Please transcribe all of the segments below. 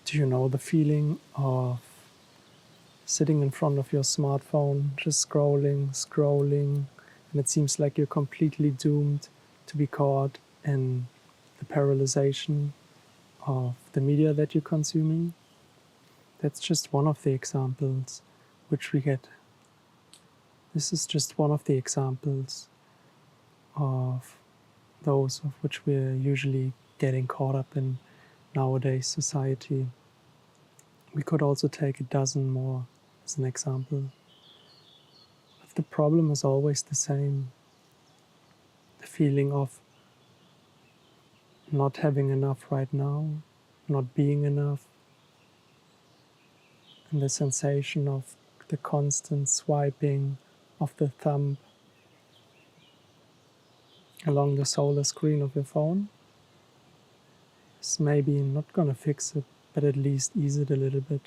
Do you know the feeling of sitting in front of your smartphone, just scrolling, and it seems like you're completely doomed to be caught in the paralyzation of the media that you're consuming? That's just one of the examples which we get. This is just one of the examples of those of which we're usually getting caught up in nowadays society. We could also take a dozen more as an example. But the problem is always the same. The feeling of not having enough right now, not being enough, and the sensation of the constant swiping of the thumb along the solar screen of your phone is maybe not gonna fix it, but at least ease it a little bit.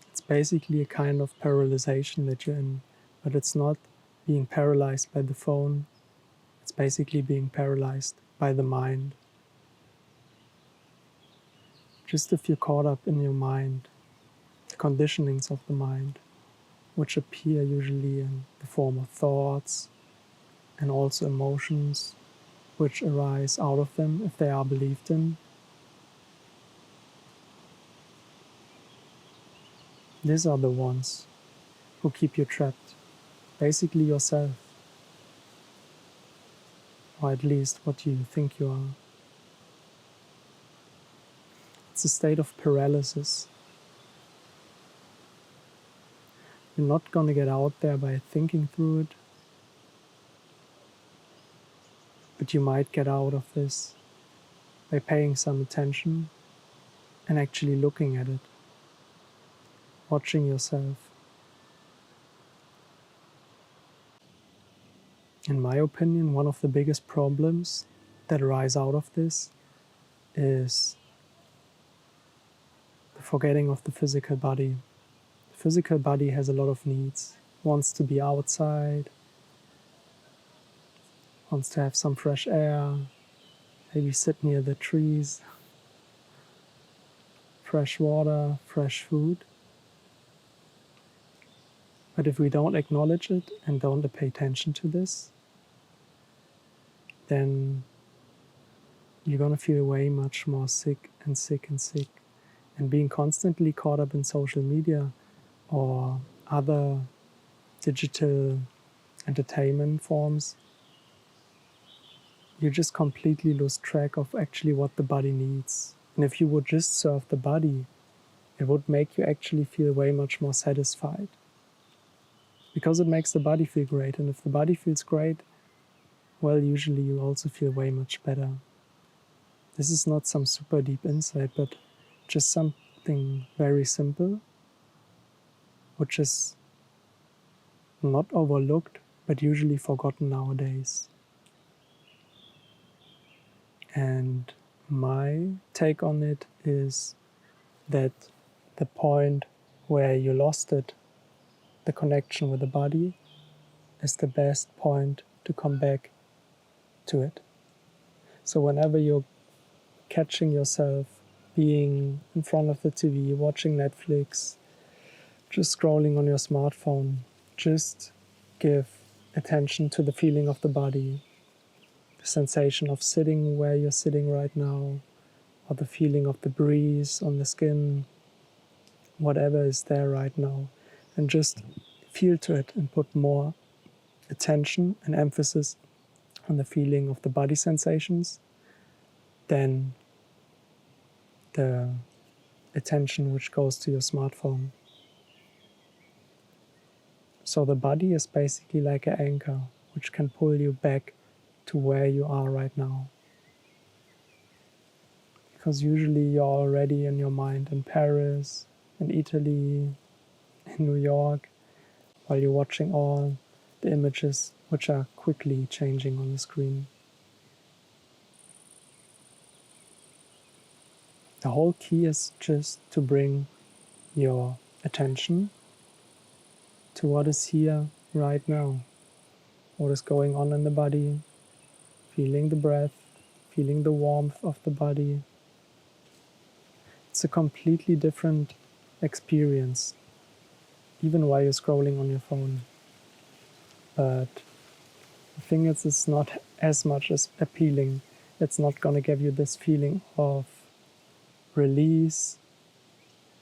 It's basically a kind of paralyzation that you're in, but it's not being paralyzed by the phone, it's basically being paralyzed by the mind. Just if you're caught up in your mind, the conditionings of the mind, which appear usually in the form of thoughts and also emotions, which arise out of them if they are believed in. These are the ones who keep you trapped, basically yourself, or at least what you think you are. It's a state of paralysis. You're not going to get out there by thinking through it, but you might get out of this by paying some attention and actually looking at it, watching yourself. In my opinion, one of the biggest problems that arise out of this is the forgetting of the physical body. The physical body has a lot of needs. Wants to be outside, wants to have some fresh air, maybe sit near the trees, fresh water, fresh food. But if we don't acknowledge it and don't pay attention to this, then you're going to feel way much more sick and sick and sick. And being constantly caught up in social media or other digital entertainment forms, you just completely lose track of actually what the body needs. And if you would just serve the body, it would make you actually feel way much more satisfied. Because it makes the body feel great. And if the body feels great, well, usually you also feel way much better. This is not some super deep insight, but just something very simple, which is not overlooked, but usually forgotten nowadays. And my take on it is that the point where you lost it, the connection with the body, is the best point to come back to it. So whenever you're catching yourself being in front of the TV, watching Netflix, just scrolling on your smartphone, just give attention to the feeling of the body, the sensation of sitting where you're sitting right now, or the feeling of the breeze on the skin, whatever is there right now, and just feel to it and put more attention and emphasis on the feeling of the body sensations than the attention which goes to your smartphone. So the body is basically like an anchor which can pull you back to where you are right now. Because usually you're already in your mind in Paris, in Italy, in New York, while you're watching all the images which are quickly changing on the screen. The whole key is just to bring your attention to what is here right now, what is going on in the body, feeling the breath, feeling the warmth of the body, it's a completely different experience, even while you're scrolling on your phone. But the thing is, it's not as much as appealing. It's not going to give you this feeling of release,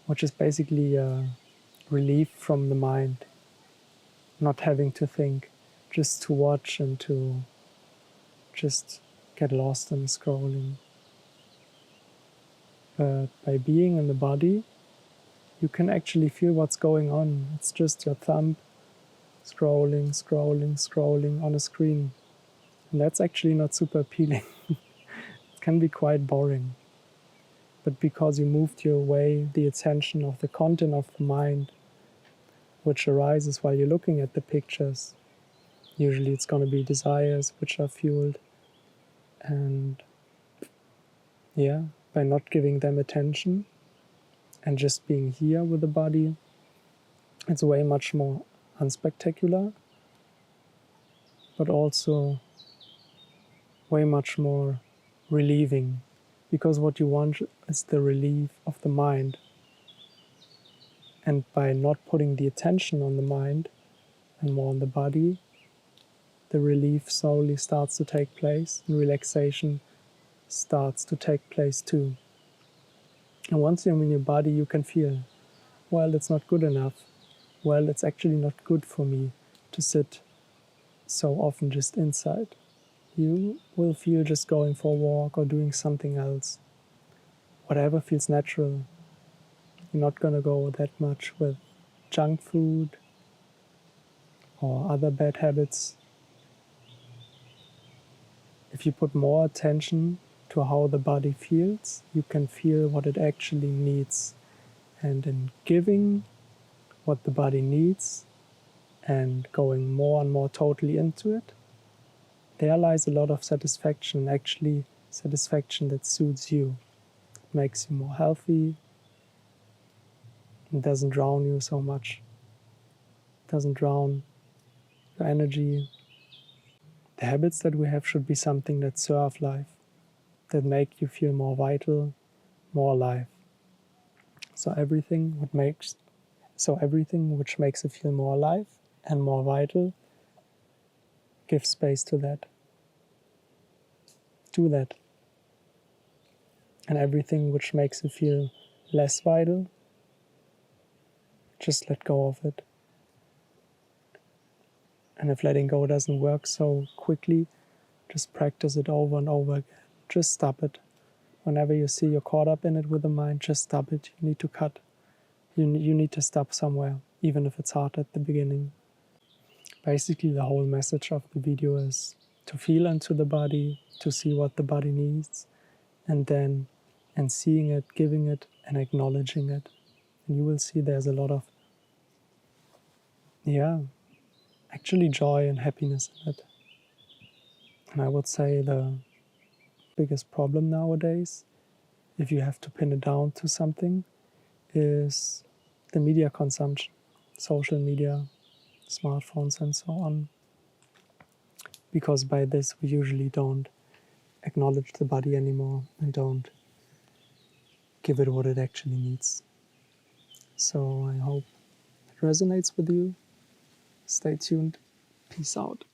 which is basically a relief from the mind, not having to think, just to watch and to just get lost in scrolling. But by being in the body, you can actually feel what's going on. It's just your thumb scrolling, scrolling, scrolling on a screen. And that's actually not super appealing. It can be quite boring. But because you moved your way the attention of the content of the mind, which arises while you're looking at the pictures, usually it's going to be desires which are fueled. And yeah, by not giving them attention and just being here with the body, it's way much more unspectacular, but also way much more relieving, because what you want is the relief of the mind. And by not putting the attention on the mind and more on the body, the relief slowly starts to take place and relaxation starts to take place too. And once you're in your body, you can feel, well, it's not good enough. Well, it's actually not good for me to sit so often just inside. You will feel just going for a walk or doing something else. Whatever feels natural. You're not going to go that much with junk food or other bad habits. If you put more attention to how the body feels, you can feel what it actually needs. And in giving what the body needs and going more and more totally into it, there lies a lot of satisfaction, actually satisfaction that suits you. It makes you more healthy. It doesn't drown you so much. It doesn't drown your energy. The habits that we have should be something that serve life, that make you feel more vital, more alive. So everything which makes you feel more alive and more vital, give space to that. Do that. And everything which makes you feel less vital, just let go of it. And if letting go doesn't work so quickly, just practice it over and over again. Just stop it. Whenever you see you're caught up in it with the mind, just stop it. You need to cut. You need to stop somewhere, even if it's hard at the beginning. Basically, the whole message of the video is to feel into the body, to see what the body needs, and then and seeing it, giving it, and acknowledging it. And you will see there's a lot of, actually joy and happiness in it. And I would say the biggest problem nowadays, if you have to pin it down to something, is the media consumption, social media, smartphones and so on. Because by this we usually don't acknowledge the body anymore and don't give it what it actually needs. So I hope it resonates with you. Stay tuned. Peace out.